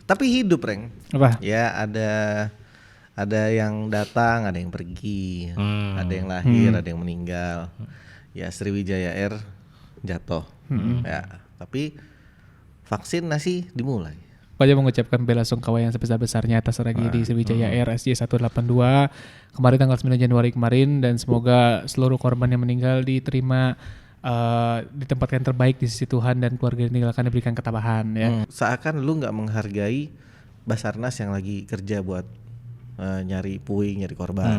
Tapi hidup, Reng. Apa? Ya ada yang datang, ada yang pergi, ada yang lahir, ada yang meninggal. Ya Sriwijaya Air jatuh. Ya, tapi vaksinasi dimulai. Pokoknya mengucapkan bela sungkawa yang sebesar-besarnya atas tragedi Sriwijaya Air SJ182 kemarin tanggal 9 Januari kemarin, dan semoga seluruh korban yang meninggal diterima ditempatkan terbaik di sisi Tuhan, dan keluarga yang meninggalkan diberikan ketabahan ya. Seakan lu nggak menghargai Basarnas yang lagi kerja buat nyari puing, nyari korban.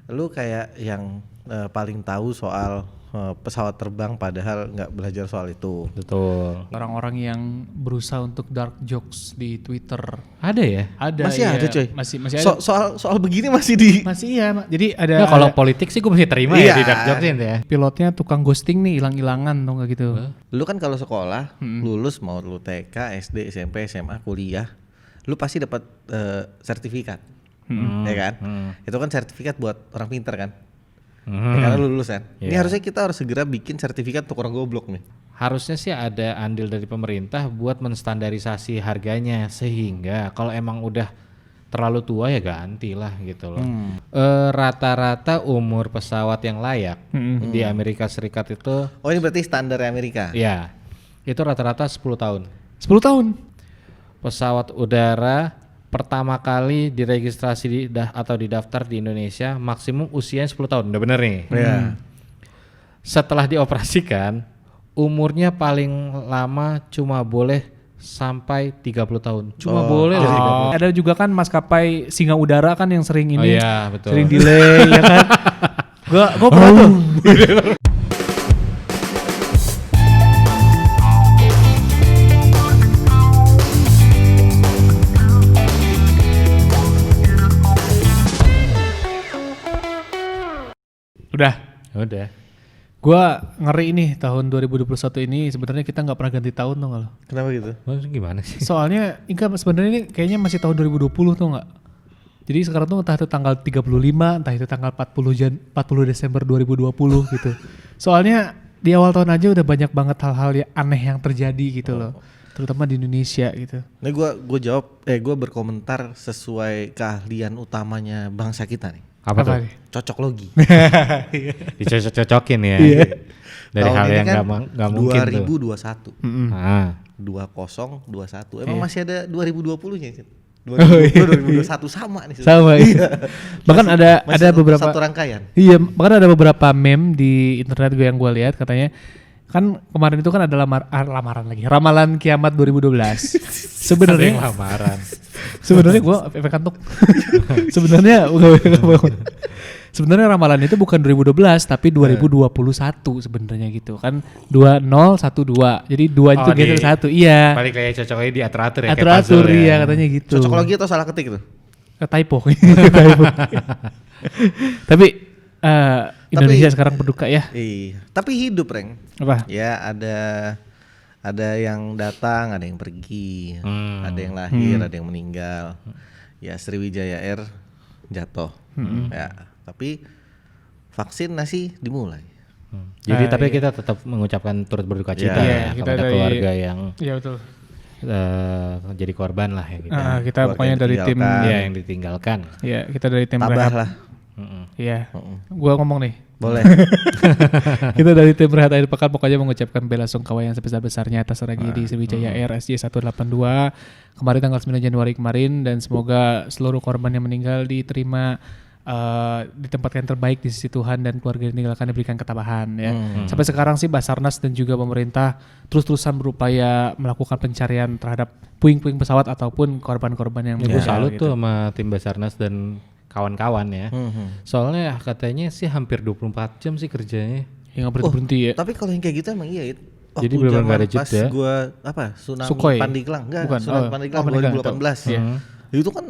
Lu kayak yang paling tahu soal pesawat terbang padahal nggak belajar soal itu. Betul. Orang-orang yang berusaha untuk dark jokes di Twitter Ada ya? ada. Masih ya, ada, coy. Masih ada. Soal begini masih di. Masih iya, jadi ada. Nah, kalau politik sih gue masih terima Iya. ya di dark jokes ya. Pilotnya tukang ghosting nih, hilang-hilangan tuh nggak gitu. Lu kan kalau sekolah lulus, mau lu TK, SD, SMP, SMA, kuliah, lu pasti dapat sertifikat, ya kan? Itu kan sertifikat buat orang pintar kan? Ya, karena lu lulus kan. Ini harusnya kita harus segera bikin sertifikat untuk orang goblok nih. Harusnya sih ada andil dari pemerintah buat menstandarisasi harganya, sehingga kalau emang udah terlalu tua ya gantilah gitu loh. Rata-rata umur pesawat yang layak di Amerika Serikat itu Oh, ini berarti standar Amerika. ya itu rata-rata 10 tahun. 10 tahun. Pesawat udara pertama kali diregistrasi atau didaftar di Indonesia maksimum usianya 10 tahun. Udah bener nih. Iya. Setelah dioperasikan umurnya paling lama cuma boleh sampai 30 tahun. Cuma boleh loh 30. Ada juga kan maskapai Singa Udara kan yang sering ini, iya, betul. sering delay ya kan. Gua pernah tuh. Udah. Gua ngeri nih tahun 2021 ini, sebenarnya kita nggak pernah ganti tahun tuh nggak lo? Kenapa gitu? Maksudnya gimana sih? Soalnya enggak, sebenarnya ini kayaknya masih tahun 2020 tuh nggak? Jadi sekarang tuh entah itu tanggal 35, entah itu tanggal 40 Desember 2020 gitu. Soalnya di awal tahun aja udah banyak banget hal-hal yang aneh yang terjadi gitu loh. Terutama di Indonesia gitu. Nih gue berkomentar sesuai keahlian utamanya bangsa kita nih. Apa tuh? nih? Cocok logi. Dicocok-cocokin ya. Iya. Dari Tahun hal ini yang kan nggak mungkin tuh. 2021. 2021. Emang masih ada 2020-nya sih. 2021 sama nih. Sama iya. Bahkan ada beberapa satu rangkaian. Iya, bahkan ada beberapa meme di internet gue yang gue lihat, katanya kan kemarin itu kan ada lamaran lagi, ramalan kiamat 2012. Sebenarnya lamaran. Sebenarnya gue efek kantuk. Sebenarnya ramalan itu bukan 2012 tapi 2021 sebenarnya gitu kan, 2012. Jadi 2 itu geser 1. Iya. Balik kayak cocoknya di atur-atur ya. Atur-atur iya katanya gitu. Cocok logi atau salah ketik tuh? Typo. Tapi Indonesia sekarang berduka ya. Iya. Tapi hidup, Reng. Apa? Ya ada yang datang, ada yang pergi, ada yang lahir, ada yang meninggal. Ya Sriwijaya Air jatuh. Ya, tapi vaksinasi dimulai. Jadi tapi kita tetap mengucapkan turut berduka cita Iya, kita kepada dari keluarga yang Iya betul. jadi korban lah ya gitu. Kita Keluarga pokoknya yang dari tim Ya yang ditinggalkan. ya kita dari tim Tabah rehat. lah. Iya. Gua ngomong nih. Boleh. Kita dari tim rehat akhir pekan pokoknya mengucapkan bela sungkawa yang sebesar-besarnya atas tragedi Sriwijaya Air SJ182 kemarin tanggal 9 Januari kemarin, dan semoga seluruh korban yang meninggal diterima ditempatkan terbaik di sisi Tuhan, dan keluarga yang meninggalkan diberikan ketabahan ya. Sampai sekarang sih Basarnas dan juga pemerintah terus-terusan berupaya melakukan pencarian terhadap puing-puing pesawat ataupun korban-korban yang Gue meninggal salut gitu. tuh sama tim Basarnas dan kawan-kawan ya. Soalnya katanya sih hampir 24 jam sih kerjanya. Yang nggak berhenti ya. Tapi kalau yang kayak gitu emang iya. Jadi benar-benar nggak ada pas jeda. gua tsunami Sukhoi. Pandeglang enggak, Bukan. tsunami Oh, Pandeglang Pandeglang. 2018. Iya. Itu kan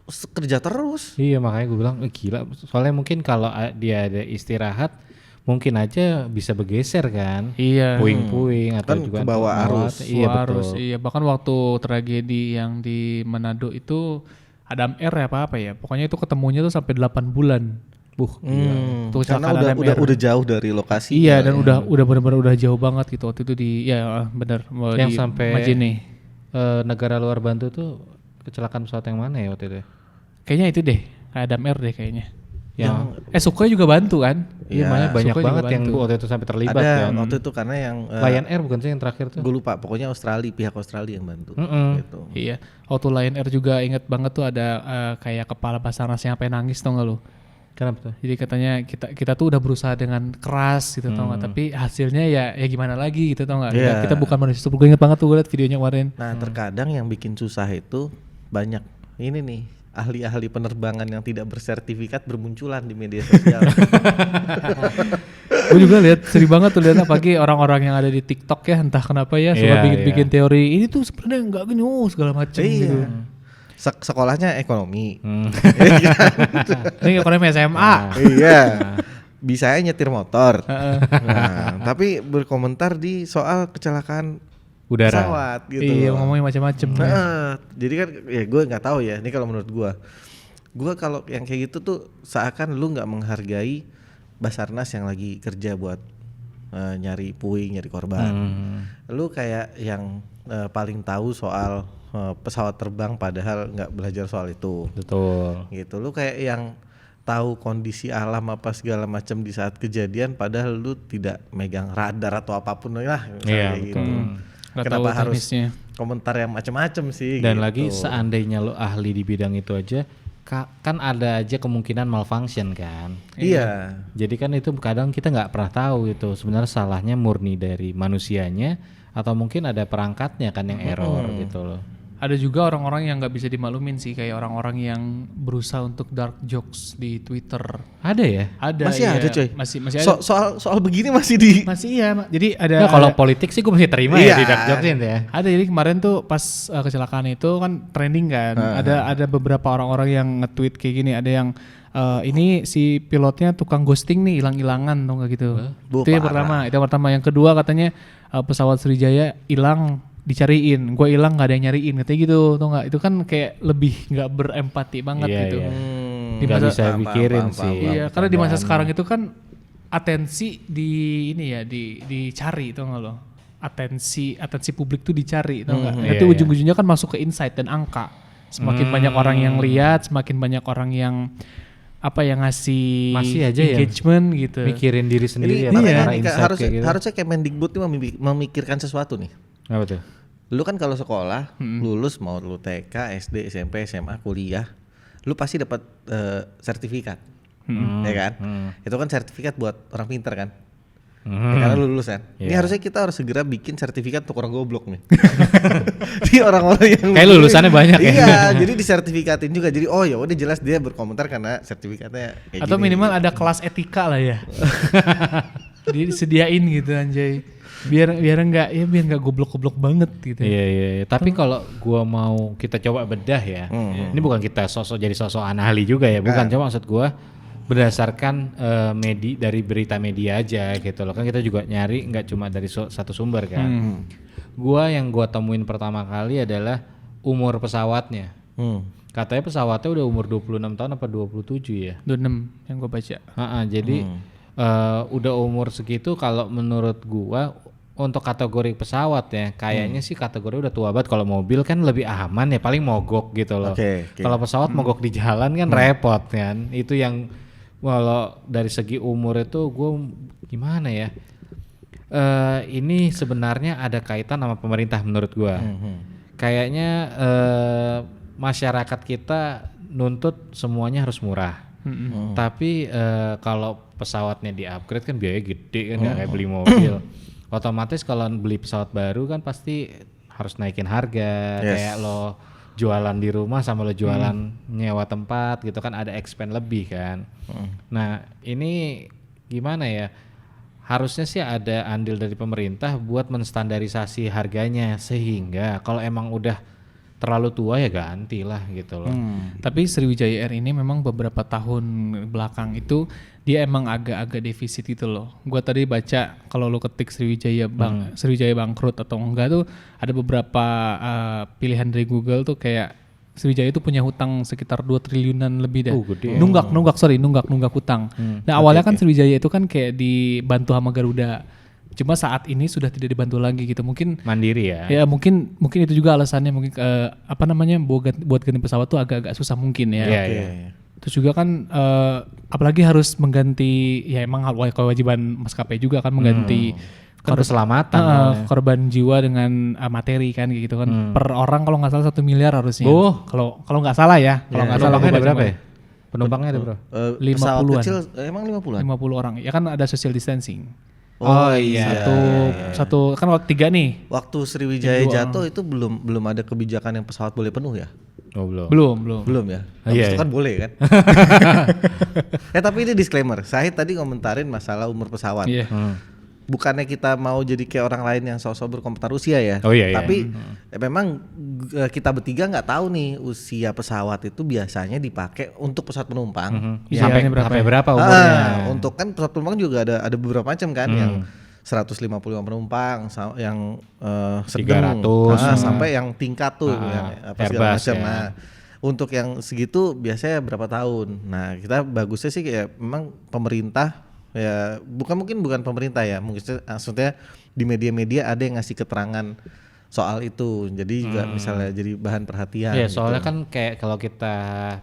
kerja terus. Iya makanya gue bilang gila. Soalnya mungkin kalau dia ada istirahat mungkin aja bisa bergeser kan. Iya. Puing-puing atau Kan juga kebawa arus. Iya Arus, betul. iya. Bahkan waktu tragedi yang di Manado itu Adam R ya apa ya. Pokoknya itu ketemunya tuh sampai 8 bulan. Tuh Karena kecelakaan Adam R. udah jauh dari lokasi. Iya, dan udah benar-benar udah jauh banget gitu waktu itu di benar Yang di sampai Majene. negara luar bantu tuh kecelakaan pesawat yang mana ya waktu itu? Kayaknya itu deh, Adam Air deh kayaknya. Yang Sukhoi juga bantu kan? iya, makanya banyak Sukhoi banget juga yang bantu. waktu itu sampai terlibat Ada kan. waktu itu karena yang Lion Air bukan sih yang terakhir tuh? gue lupa, pokoknya pihak Australia yang bantu. Gitu. Iya, waktu Lion Air juga inget banget tuh ada kayak kepala Basarnas yang sampai nangis tau gak lu? Kenapa tuh? Jadi katanya kita tuh udah berusaha dengan keras gitu tau gak? Tapi hasilnya ya gimana lagi gitu tau gak? Iya. Kita bukan manusia super. Gue inget banget tuh gue liat videonya kemarin. Nah terkadang yang bikin susah itu banyak ini nih ahli-ahli penerbangan yang tidak bersertifikat bermunculan di media sosial. Gue juga lihat sering banget tuh lihat apalagi orang-orang yang ada di TikTok ya entah kenapa ya suka Iya, bikin teori ini tuh sebenarnya nggak gini segala macam gitu. Sekolahnya ekonomi. Ini ekonomi SMA. Iya. Bisanya nyetir motor. Nah, tapi berkomentar di soal kecelakaan Udara. pesawat gitu. Iya loh. ngomongin macam-macam. Jadi kan ya gue nggak tahu ya. Ini kalau menurut gue kalau yang kayak gitu tuh seakan lu nggak menghargai Basarnas yang lagi kerja buat nyari puing, nyari korban. Lu kayak yang paling tahu soal pesawat terbang padahal nggak belajar soal itu. Betul. Gitu. Lu kayak yang tahu kondisi alam apa segala macam di saat kejadian padahal lu tidak megang radar atau apapun lah misalnya Iya, kayak betul. gitu. Nggak Kenapa tahu harus teknisnya. komentar yang macam-macam sih? Dan gitu. lagi seandainya lo ahli di bidang itu aja, kan ada aja kemungkinan malfunction kan. Iya. Jadi kan itu kadang kita nggak pernah tahu itu sebenarnya salahnya murni dari manusianya atau mungkin ada perangkatnya kan yang error gitu loh. Ada juga orang-orang yang nggak bisa dimaklumin sih kayak orang-orang yang berusaha untuk dark jokes di Twitter. Ada ya? Ada. Masih iya. ada coy. Masih ada. Soal begini masih di. Masih iya. Jadi ada. Nah, kalau politik sih gue masih terima Iya. ya di dark jokes itu ya. Ada jadi kemarin tuh pas kecelakaan itu kan trending kan. Ada beberapa orang-orang yang nge-tweet kayak gini. Ada yang ini si pilotnya tukang ghosting nih hilang-hilangan tuh nggak gitu. Itu yang pertama. Itu yang pertama. Yang kedua katanya pesawat Sriwijaya hilang dicariin. Gue hilang nggak ada yang nyariin katanya gitu. Tuh nggak. Itu kan kayak lebih nggak berempati banget Iya, gitu. iya. Di Nggak masa- bisa pikirin sih. Iya, karena di masa sekarang itu kan atensi di ini ya dicari tau nggak lo? Atensi publik tuh dicari tau nggak? iya, Itu iya. ujung-ujungnya kan masuk ke insight dan angka. Semakin banyak orang yang lihat, semakin banyak orang yang yang ngasih Masih aja ya engagement gitu. Mikirin diri sendiri Ini ya makanya karena nih, insight harusnya kayak gitu. harusnya Kemendikbud ini memikirkan sesuatu nih. Apa tuh? Lu kan kalau sekolah lulus mau lu TK, SD, SMP, SMA, kuliah, lu pasti dapat sertifikat. Ya kan? Itu kan sertifikat buat orang pinter kan? Ya, karena lu lulus kan. Ini harusnya kita harus segera bikin sertifikat untuk orang goblok nih. Di orang-orang yang Kayak lulusannya banyak ya. Iya, jadi disertifikatin juga. Jadi oh ya udah jelas dia berkomentar karena sertifikatnya kayak Atau gini. minimal ada kelas etika lah ya. Disediain gitu anjay. Biar enggak goblok-goblok banget gitu. Iya. Tapi kalau gua mau kita coba bedah ya. Ini bukan kita jadi sosok ahli juga ya, bukan. Cuma maksud gua berdasarkan dari berita media aja gitu loh. Kan kita juga nyari nggak cuma dari satu sumber kan. Yang gua temuin pertama kali adalah umur pesawatnya. Katanya pesawatnya udah umur 26 tahun apa 27 ya? 26 yang gue baca. Jadi udah umur segitu kalau menurut gua untuk kategori pesawat ya kayaknya sih kategori udah tua banget. Kalau mobil kan lebih aman ya paling mogok gitu loh. Oke. Kalau pesawat mogok di jalan kan repot kan. Itu yang kalau dari segi umur itu gue gimana ya? Ini sebenarnya ada kaitan sama pemerintah menurut gue. Kayaknya masyarakat kita nuntut semuanya harus murah. Tapi kalau pesawatnya di-upgrade kan biaya gede kan nggak kayak beli mobil. Otomatis kalau beli pesawat baru kan pasti harus naikin harga. Kayak lo jualan di rumah sama lo jualan nyewa tempat gitu kan ada expense lebih kan. Nah ini gimana ya? Harusnya sih ada andil dari pemerintah buat menstandarisasi harganya sehingga kalau emang udah terlalu tua ya ganti lah gitu loh. Tapi Sriwijaya Air ini memang beberapa tahun belakang itu dia emang agak-agak defisit gitu loh. Gua tadi baca kalau lu ketik Sriwijaya bangkrut atau enggak tuh ada beberapa pilihan dari Google tuh kayak Sriwijaya itu punya hutang sekitar 2 triliunan lebih deh. Gede. Nunggak hutang. Nah awalnya kan Sriwijaya itu kan kayak dibantu sama Garuda. Cuma saat ini sudah tidak dibantu lagi gitu. Mungkin Mandiri ya. ya mungkin itu juga alasannya mungkin buat ganti pesawat tuh agak-agak susah mungkin ya. Iya, Oke. iya. Terus juga kan apalagi harus mengganti ya emang kewajiban maskapai juga kan mengganti Kan keselamatan. korban jiwa dengan materi kan kayak gitu kan. Per orang kalau nggak salah 1 miliar harusnya. Kalau nggak salah ya. Kalau nggak salah Penumpangnya ada gua berapa baca ya? Penumpangnya ada berapa? Pesawat 50-an. kecil emang 50-an? 50 orang. Ya kan ada social distancing. Oh iya. Satu kan waktu 3 nih. Waktu Sriwijaya jatuh itu belum ada kebijakan yang pesawat boleh penuh ya? Oh belum. Belum. Ya. Iya, Itu kan boleh kan? Tapi ini disclaimer. Saya tadi ngomentarin masalah umur pesawat. Iya. Bukannya kita mau jadi kayak orang lain yang sok-sok berkomentar usia ya. Oh iya, iya. Tapi memang kita bertiga nggak tahu nih usia pesawat itu biasanya dipakai untuk pesawat penumpang. Sampai berapa berapa umurnya? Untuk kan pesawat penumpang juga ada beberapa macam kan yang 155 penumpang, yang sedang, 300, sampai yang tingkat tuh, yang apa segala Airbus macam. ya. Nah, untuk yang segitu biasanya berapa tahun? Nah, kita bagusnya sih kayak memang pemerintah ya, bukan pemerintah ya, mungkin maksudnya di media-media ada yang ngasih keterangan soal itu, jadi juga misalnya jadi bahan perhatian. Iya, soalnya gitu. kan kayak kalau kita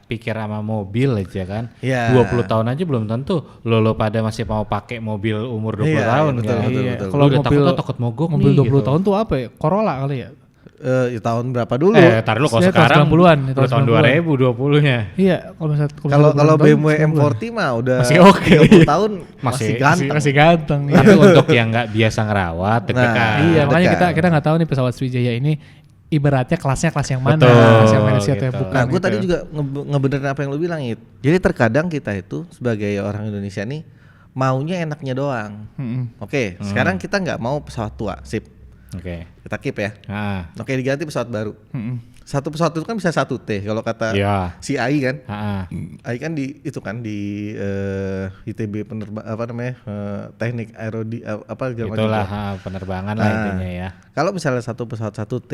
pikir sama mobil aja kan, Iya. 20 tahun aja belum tentu lo pada masih mau pakai mobil umur 20 Iya, tahun betul, kan. betul, Iya. betul. Kalau Kalau udah mobil- takut mogok Mobil nih 20 gitu. tahun tuh apa ya? Corolla kali ya? Ya tahun berapa dulu? Tar dulu kalau Saya tahun sekarang 90-an, udah tahun tahun 90-an. 2020-nya. Iya, Kalau BMW M40 mah udah Masih oke. 30 tahun masih Masih- ganteng. masih ganteng. Iya. Tapi untuk yang nggak biasa ngerawat deg-degan. Nah, Iya, makanya dekat. kita nggak tahu nih pesawat Sriwijaya ini ibaratnya kelas yang mana, Betul, kelas yang Malaysia atau yang gitu. bukan. Nah, gue gitu. tadi juga ngebenerin apa yang lu bilang, It. Jadi terkadang kita itu sebagai orang Indonesia nih maunya enaknya doang. Oke, sekarang kita nggak mau pesawat tua, sip. Oke. Kita keep ya. Nah, Oke, diganti pesawat baru. Satu pesawat itu kan bisa 1T kalau kata iya. si AI kan. Heeh. AI kan di itu kan di ITB teknik apa segala macam. Itulah penerbangan lah intinya ya. Kalau misalnya satu pesawat 1T,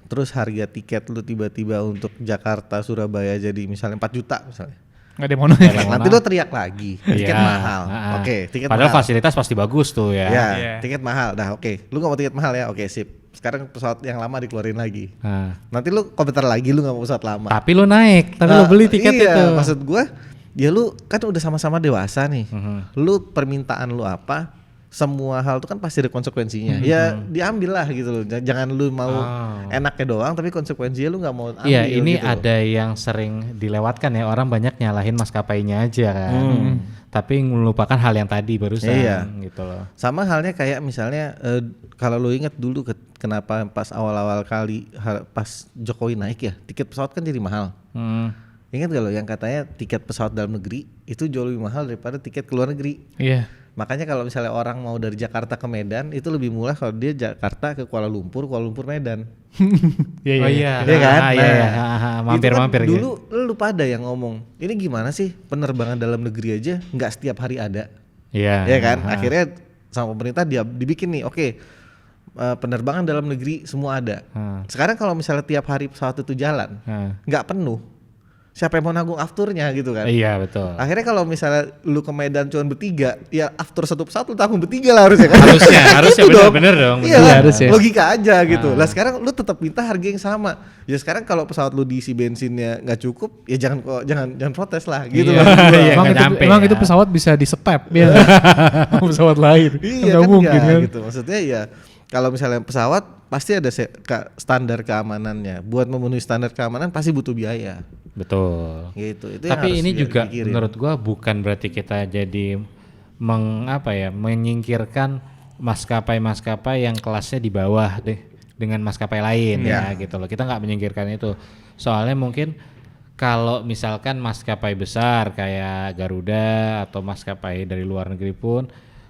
terus harga tiket lu tiba-tiba untuk Jakarta Surabaya jadi misalnya 4 juta misalnya. Nggak ada yang mau naik. Nanti lu teriak lagi, tiket Iya, mahal. heeh. Oke, tiket Padahal mahal. fasilitas pasti bagus tuh ya. Ya, Iya. tiket mahal. Dah oke. Lu gak mau tiket mahal ya? Oke, sip. Sekarang pesawat yang lama dikeluarin lagi. Nah, Nanti lu komentar lagi lu gak mau pesawat lama. tapi lu naik, tapi lu beli tiket iya, itu. maksud gua ya lu kan udah sama-sama dewasa nih. Mhm. Lu permintaan lu apa? Semua hal itu kan pasti ada konsekuensinya. Ya diambil lah gitu loh. Jangan lu mau enaknya doang tapi konsekuensinya lu nggak mau ambil. Iya, ini gitu loh. ada yang sering dilewatkan ya, orang banyak nyalahin maskapainya aja kan. Tapi melupakan hal yang tadi barusan Iya. gitu loh. Sama halnya kayak misalnya kalau lu ingat dulu kenapa pas awal-awal kali pas Jokowi naik ya, tiket pesawat kan jadi mahal. Ingat gak lo yang katanya tiket pesawat dalam negeri itu jauh lebih mahal daripada tiket ke luar negeri. Iya. Makanya kalau misalnya orang mau dari Jakarta ke Medan itu lebih murah kalau dia Jakarta ke Kuala Lumpur Medan. Iya, Oh iya. Iya kan? Ah, iya, Nah, iya. Mampir-mampir itu kan gitu. dulu lu pada yang ngomong, ini gimana sih penerbangan dalam negeri aja nggak setiap hari ada. Iya. Ya kan? Akhirnya sama pemerintah dia dibikin nih, oke, penerbangan dalam negeri semua ada. Sekarang kalau misalnya tiap hari pesawat itu jalan, nggak penuh, siapa yang mau nanggung afturnya gitu kan? Iya, betul. Akhirnya kalau misalnya lu ke Medan cuma bertiga, ya after satu pesawat lu tanggung bertiga lah harusnya kan? Harusnya Gitu bener dong. Iya, Iya, harus ya. logika aja gitu. Lah sekarang lu tetap minta harga yang sama. Ya sekarang kalau pesawat lu diisi bensinnya nggak cukup, ya jangan protes lah gitu Iya. loh. Iya, nggak nyampe emang ya. itu pesawat bisa di step ya. pesawat lain. Iya Nggak kan mungkin nggak, kan. gitu. Maksudnya ya kalau misalnya pesawat pasti ada standar keamanannya. Buat memenuhi standar keamanan pasti butuh biaya. Betul. Gitu. Itu yang Tapi harus ini juga dipikirin. menurut gua bukan berarti kita jadi menyingkirkan maskapai-maskapai yang kelasnya di bawah deh dengan maskapai lain ya gitu loh. Kita nggak menyingkirkan itu. Soalnya mungkin kalau misalkan maskapai besar kayak Garuda atau maskapai dari luar negeri pun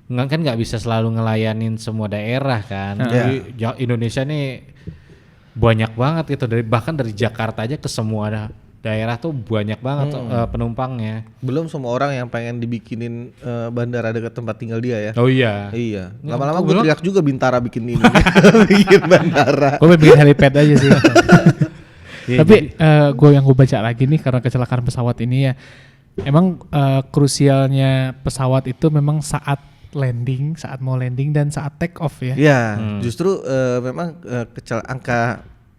kan nggak bisa selalu ngelayanin semua daerah kan. Jadi Indonesia nih banyak banget gitu, bahkan dari Jakarta aja ke semua daerah tuh banyak banget penumpangnya. Belum semua orang yang pengen dibikinin bandara dekat tempat tinggal dia ya. Oh iya. Iya. Lama-lama gue teriak juga Bintara bikin ini, bikin bandara. Gue bikin helipad aja sih. Iya, Tapi yang gue baca lagi nih karena kecelakaan pesawat ini ya, emang krusialnya pesawat itu memang saat landing, saat mau landing dan saat take off ya. Iya, justru memang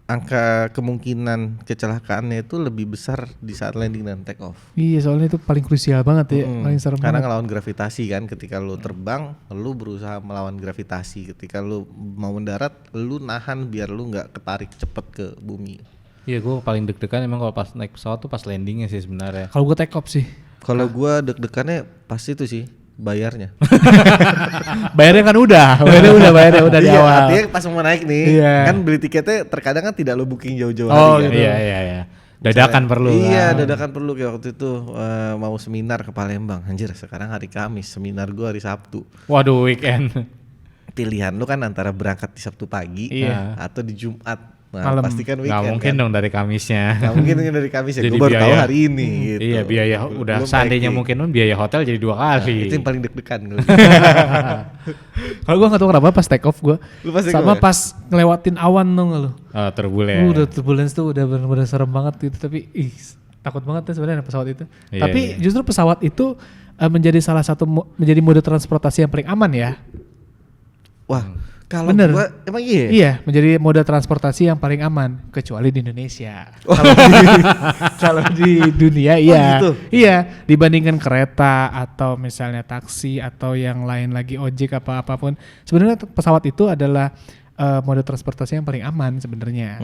angka kemungkinan kecelakaannya itu lebih besar di saat landing dan take off. Iya, soalnya itu paling krusial banget ya, paling serem Karena banget. ngelawan gravitasi kan, ketika lu terbang, lu berusaha melawan gravitasi. Ketika lu mau mendarat, lu nahan biar lu nggak ketarik cepet ke bumi. Iya, gue paling deg-degan emang kalau pas naik pesawat tuh pas landingnya sih sebenarnya. Kalau gue take off sih. Kalau gua deg-degannya pasti itu sih bayarnya. Bayarnya bayarnya udah di Iya, awal. artinya pas mau naik nih, Iya. kan beli tiketnya terkadang kan tidak lo booking jauh-jauh Oh, hari kan. gitu. Iya. Dadakan perlu. Iya, kan. dadakan perlu. Kayak waktu itu mau seminar ke Palembang. Anjir, sekarang hari Kamis, seminar gua hari Sabtu. Waduh, weekend. Pilihan lu kan antara berangkat di Sabtu pagi Iya. atau di Jumat. Nah, Malam. pastikan Nggak weekend. mungkin kan? dong dari Kamisnya. Nggak mungkin dari Kamis ya. Jadi Gue baru tahu biaya. hari ini gitu. Iya, biaya udah Belum seandainya packing. mungkin biaya hotel jadi 2 kali. Itu yang paling deg-degan. Kalau gue nggak tahu kenapa pas take off gue, Lu pas take sama off ya? pas ngelewatin awan dong lu. Turbulence. Udah turbulence tuh udah bener-bener serem banget gitu, tapi takut banget tuh sebenarnya pesawat itu. Iya, Tapi iya. justru pesawat itu menjadi salah satu menjadi mode transportasi yang paling aman ya. Wah, kalau Bener. gua emang iya. Iya, menjadi mode transportasi yang paling aman kecuali di Indonesia. Kalau di dunia iya. gitu? Iya, dibandingkan kereta atau misalnya taksi atau yang lain lagi ojek apapun. Sebenarnya pesawat itu adalah mode transportasi yang paling aman sebenarnya.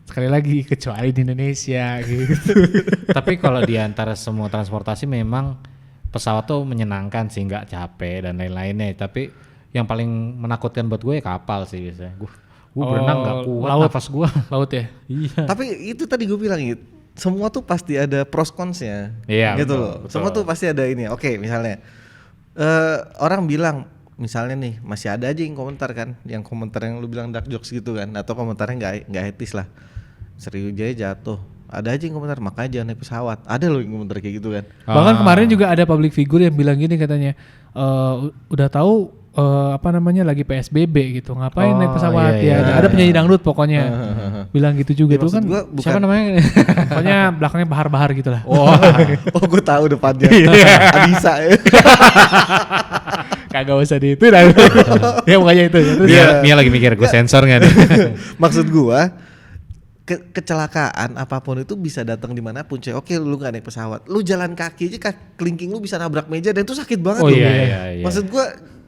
Sekali lagi kecuali di Indonesia gitu. Tapi kalau di antara semua transportasi memang pesawat tuh menyenangkan sih, nggak capek dan lain-lainnya. Tapi yang paling menakutkan buat gue ya kapal sih biasanya. Gue berenang nggak kuat laut. nafas gue. Laut ya. Iya. Tapi itu tadi gue bilang gitu, semua tuh pasti ada pros consnya. Iya, gitu betul, loh. betul. Semua tuh pasti ada ini. Oke, misalnya orang bilang misalnya nih masih ada aja yang komentar kan, yang komentar yang lu bilang dark jokes gitu kan, atau komentarnya nggak etis lah. Sriwijaya jatuh. Ada aja yang komentar makanya jangan naik pesawat. Ada loh yang komentar kayak gitu kan. Bahkan kemarin juga ada public figure yang bilang gini katanya, udah tahu lagi PSBB gitu, ngapain naik pesawat iya, ya? iya. Ada penyanyi dangdut pokoknya bilang gitu juga Ya, tuh maksud kan. gua bukan. Siapa namanya? Pokoknya belakangnya bahar-bahar gitu lah. Oh, gue tahu depannya. Adisa ya. Kagak usah di itu dah. Ya pokoknya itu. Terus Mia lagi mikir gue sensor nggak nih? Maksud gua kecelakaan apapun itu bisa datang dimanapun coy. Oke lu gak naik pesawat, lu jalan kaki aja kelingking lu bisa nabrak meja dan itu sakit banget Oh loh. iya. Maksud gua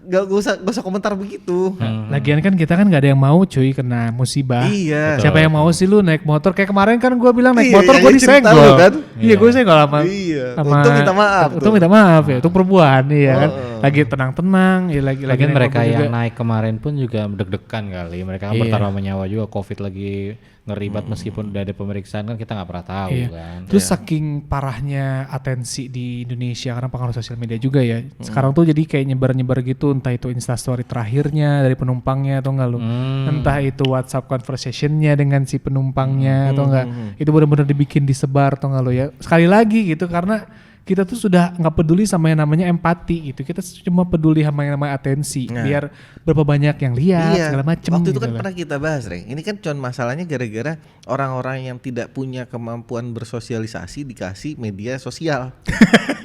gak usah komentar begitu. lagian kan kita kan nggak ada yang mau cuy kena musibah. Iya. Siapa yang mau sih lu naik motor kayak kemarin kan gue bilang naik Iya, motor yang gue cerita disenggol lu kan? Iya gue disenggol sama Iya. Untung minta maaf Untung tuh. minta maaf ya. Untung perempuan iya kan. Oh. Lagi tenang-tenang ya lagi Lagian naik mereka mobil yang juga. naik kemarin pun juga deg-degan kali. Mereka kan Iya. bertaruh nyawa juga. Covid lagi ngeribat meskipun udah ada pemeriksaan kan kita nggak pernah tahu Iya. kan. Terus saking parahnya atensi di Indonesia karena pengaruh sosial media juga ya. Sekarang tuh jadi kayak nyebar-nyebar gitu, entah itu instastory terakhirnya dari penumpangnya atau enggak lu. Entah itu WhatsApp conversationnya dengan si penumpangnya atau enggak. Itu benar-benar dibikin disebar atau enggak lu ya. Sekali lagi gitu karena kita tuh sudah nggak peduli sama yang namanya empati gitu. Kita cuma peduli sama yang namanya atensi. Nah. Biar berapa banyak yang lihat segala macem. Waktu itu gitu kan lah. pernah kita bahas, Reng. Ini kan cuma masalahnya gara-gara orang-orang yang tidak punya kemampuan bersosialisasi dikasih media sosial.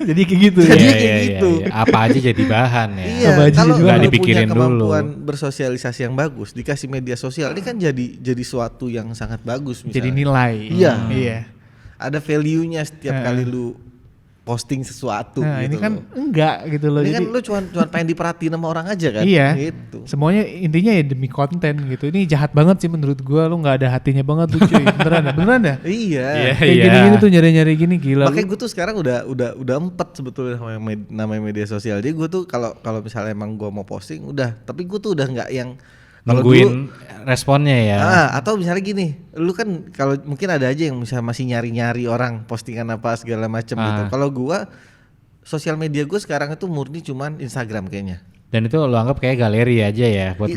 Jadi kayak gitu Jadi ya. kayak gitu. Apa aja jadi bahan ya. Iya, Apa aja kalau jadi nggak bahan. lu punya Dipikirin dulu. kemampuan bersosialisasi yang bagus, dikasih media sosial, ini kan jadi suatu yang sangat bagus misalnya. Jadi nilai. Iya. Iya. Ada value-nya setiap kali lu posting sesuatu Nah gitu ini kan loh. enggak gitu loh. Ini Jadi kan lu cuma pengen diperhatiin sama orang aja kan? iya. Gitu. Semuanya intinya ya demi konten gitu. Ini jahat banget sih menurut gua. Lu nggak ada hatinya banget tuh cuy. Beneran dah. Iya. Kayak gini-gini tuh nyari-nyari gini gila. Makanya gue tuh sekarang udah empet sebetulnya sama namanya media sosial. Jadi gue tuh kalau misalnya emang gue mau posting udah, tapi gue tuh udah nggak yang kalau Nungguin responnya ya. atau misalnya gini, lu kan kalau mungkin ada aja yang misalnya masih nyari-nyari orang postingan apa segala macam gitu. Kalau gue sosial media gue sekarang itu murni cuman Instagram kayaknya. Dan itu lo anggap kayak galeri aja ya buat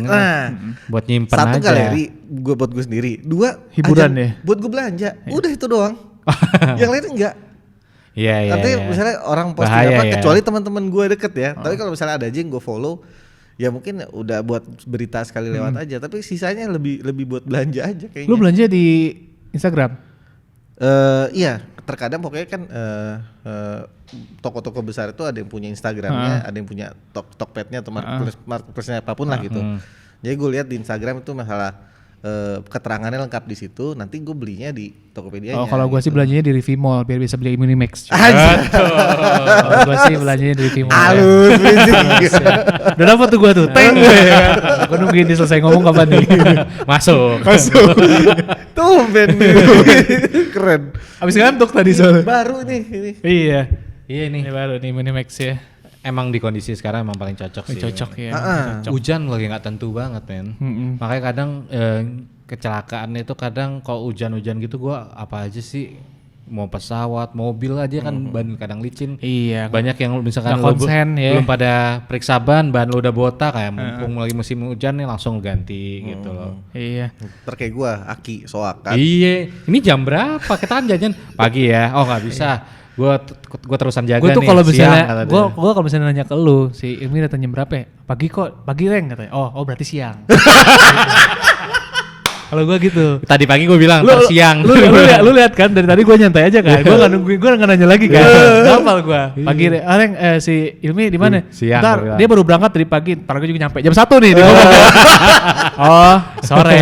buat nyimpen Satu aja. galeri gue buat gue sendiri, dua Hiburan ajang ya? buat gue belanja. Udah itu doang. Yang lain enggak. Iya. Artinya misalnya orang posting Bahaya apa ya. kecuali teman-teman gue deket ya. Tapi kalau misalnya ada aja yang gue follow, ya mungkin udah buat berita sekali lewat aja. Tapi sisanya lebih buat belanja aja kayaknya. Lu belanja di Instagram? Iya, terkadang pokoknya kan toko-toko besar itu ada yang punya Instagramnya, ada yang punya Tokped-nya atau marketplace-nya apapun lah gitu. Jadi gue lihat di Instagram itu masalah keterangannya lengkap di situ. Nanti gue belinya di Tokopedia-nya. Oh, kalau gue sih gitu. belanjanya di Revie Mall biar bisa beli Minimax. Betul. Gue sih belanjanya di Revie Mall. Halus, Udah dapet tuh gue tuh, teng gue ya. Gue nungguin dia selesai ngomong kapan nih. Masuk. Tuh Ben, keren. Abis ngantuk tadi soalnya. Baru nih ini. Iya. Iya Ini nih. baru nih Minimax ya. Emang di kondisi sekarang emang paling cocok sih. Cocok ya. Cocok. Hujan lagi nggak tentu banget men. Makanya kadang kecelakaan itu kadang kalau hujan-hujan gitu gua apa aja sih, mau pesawat, mobil aja kan ban kadang licin. Iya. Banyak yang misalkan Nggak lo konsen, ya. belum pada periksa ban lo udah botak kayak mumpung lagi musim hujan nih langsung ganti gitu loh. Iya. Ntar kayak gue, Aki, soakan. Iya, ini jam berapa? Kita kan jajan pagi ya. Oh nggak bisa. Gua terusan jaga Gue tuh nih. kalau siang, misalnya kata dia. gue kalau misalnya nanya ke lu, si Ilmi datang jam berapa ya? Pagi kok, pagi Reng katanya. Oh berarti siang. Kalau gue gitu. Tadi pagi gue bilang ntar siang. Lu lihat kan dari tadi gue nyantai aja kan. Gue nggak nungguin, gue nggak nanya lagi kan. Hafal gue. Pagi Reng, si Ilmi di mana? Siang, Ntar gua bilang. dia baru berangkat dari pagi. Ntar gue juga nyampe jam 1 nih. Dia ngomong. Oh sore.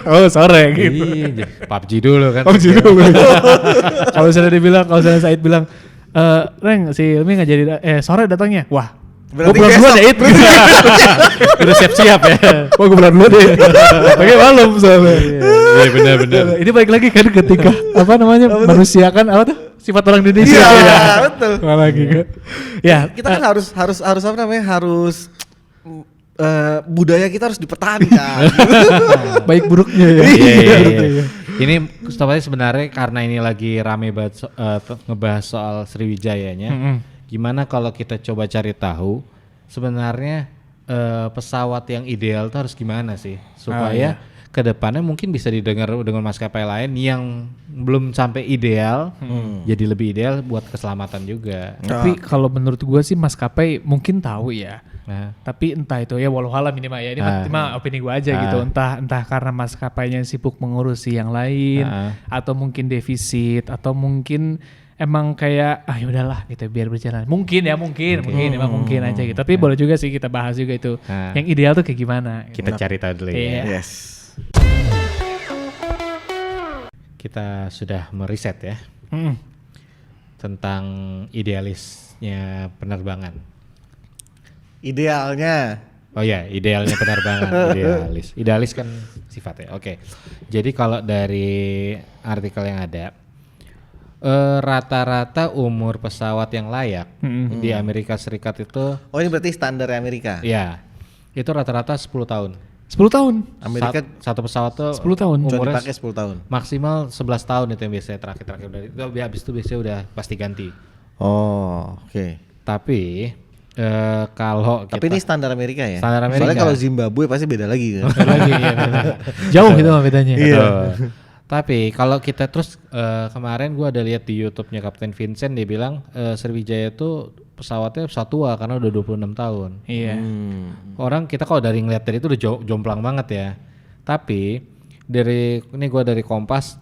Oh sore gitu. Iya, PUBG dulu kan. Kalau misalnya dia bilang, kalau misalnya Said bilang, Reng si Ilmi nggak jadi sore datangnya. Wah. Gue Berarti pulang dulu besok. deh itu. Udah siap-siap ya. Wah gue pulang dulu deh. Pakai malam soalnya. Iya benar-benar. Ini balik lagi kan ketika apa namanya manusia kan apa tuh sifat orang Indonesia. Iya, betul. Balik lagi kan. Ya Kita kan harus apa namanya? Harus budaya kita harus dipertahankan. baik buruknya ya. Iya. Ini sebenarnya karena ini lagi rame banget ngebahas soal Sriwijayanya. Gimana kalau kita coba cari tahu sebenarnya pesawat yang ideal tuh harus gimana sih supaya kedepannya mungkin bisa didengar dengan maskapai lain yang belum sampai ideal jadi lebih ideal buat keselamatan juga. Tapi kalau menurut gue sih maskapai mungkin tahu ya. Nah, Tapi entah itu ya walau alam ini mah ya, ini mah opini gue aja gitu. Entah karena maskapainya sibuk mengurusi yang lain atau mungkin defisit atau mungkin emang kayak ya udahlah gitu biar berjalan. Mungkin emang mungkin aja gitu. Tapi boleh juga sih kita bahas juga itu. Yang ideal tuh kayak gimana? kita cari tahu dulu ya. Iya. Yes. Kita sudah meriset ya tentang idealisnya penerbangan. Idealnya. Oh ya, idealnya penerbangan, idealis. Idealis kan sifat ya. Oke. Jadi kalau dari artikel yang ada, rata-rata umur pesawat yang layak di Amerika Serikat itu, Oh ini berarti standar Amerika. ya, itu rata-rata 10 tahun. 10 tahun. Amerika Satu pesawat tuh 10 tahun. cuma umurnya dipakai 10 tahun. maksimal 11 tahun itu yang biasanya terakhir dari itu habis itu biasanya udah pasti ganti. Oh, oke. Tapi kalau Tapi ini standar Amerika ya. Standar Amerika. Soalnya kalau Zimbabwe pasti beda lagi kan. Lagi ya, jauh gitu mah bedanya. Betul. Tapi kalau kita terus kemarin gua ada lihat di YouTube-nya Kapten Vincent, dia bilang Sriwijaya itu pesawatnya pesawat tua karena udah 26 tahun. Iya. Orang kita kalau dari ngeliat dari itu udah jomplang banget ya. Tapi ini gua dari Kompas,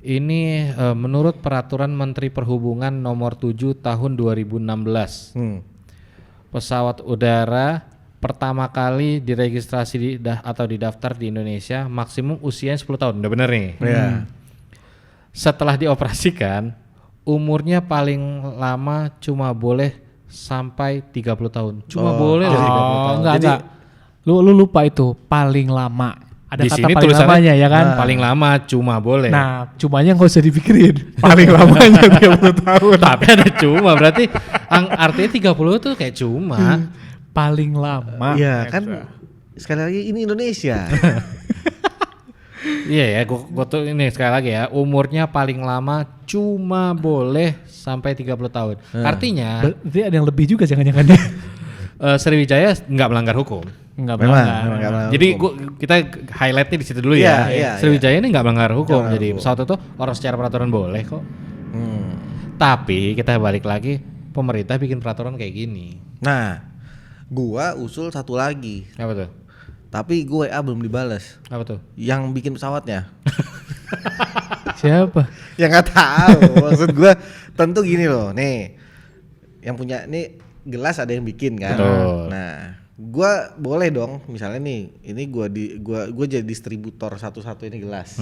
ini menurut peraturan Menteri Perhubungan nomor 7 tahun 2016. Pesawat udara pertama kali diregistrasi atau didaftar di Indonesia maksimum usianya 10 tahun. Udah bener nih. Iya. Setelah dioperasikan, umurnya paling lama cuma boleh sampai 30 tahun. Cuma boleh loh 30 tahun. Enggak. Lu lupa itu paling lama. Ada Di kata sini paling tulisannya lamanya ya kan? paling lama cuma boleh. Nah, cumanya nggak usah dipikirin. Paling lamanya 30 tahun. Tapi ada cuma berarti artinya 30 tuh kayak cuma. Paling lama. Iya kan. Sekali lagi ini Indonesia. Iya ya, gua tuh ini sekali lagi ya, umurnya paling lama cuma boleh sampai 30 tahun. Artinya Berarti ada yang lebih juga jangan-jangan dia. Sriwijaya nggak melanggar hukum. Enggak Memang melanggar. nggak melanggar Jadi hukum. kita highlightnya di situ dulu Iya, ya. iya, Sriwijaya ini nggak melanggar hukum. Nggak Jadi melanggar pesawat itu orang secara peraturan boleh kok. Tapi kita balik lagi, pemerintah bikin peraturan kayak gini. Nah, gua usul satu lagi. Apa tuh? Tapi gue belum dibales. Apa tuh? Yang bikin pesawatnya. Siapa? Ya nggak tahu. Maksud gue tentu gini loh, nih yang punya nih gelas ada yang bikin kan. Betul. Nah, gue boleh dong, misalnya nih, ini gue jadi distributor satu-satu ini gelas.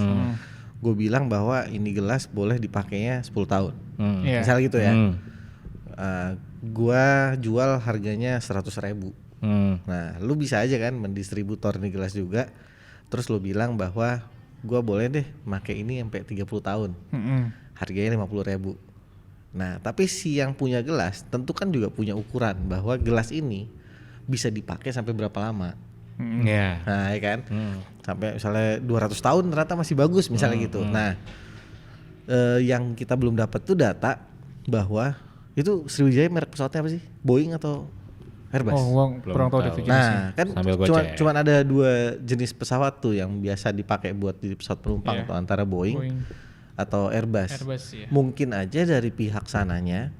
Gue bilang bahwa ini gelas boleh dipakainya 10 tahun. Iya. Misal gitu ya. Gue jual harganya 100.000. Nah, lu bisa aja kan mendistributor ini gelas juga. Terus lu bilang bahwa gue boleh deh pakai ini sampai 30 tahun. Harganya 50.000. Nah, tapi si yang punya gelas tentu kan juga punya ukuran bahwa gelas ini bisa dipakai sampai berapa lama. Iya. Nah, ya kan? Sampai misalnya 200 tahun ternyata masih bagus misalnya gitu. Nah, yang kita belum dapat tuh data bahwa itu Sriwijaya merek pesawatnya apa sih? Boeing atau Airbus? Oh, gua kurang tahu tahu. definisinya. Nah, kan Sambil gua cek. cuman ada 2 jenis pesawat tuh yang biasa dipakai buat di pesawat penumpang tuh, antara Boeing atau Airbus. Ya. Mungkin aja dari pihak sananya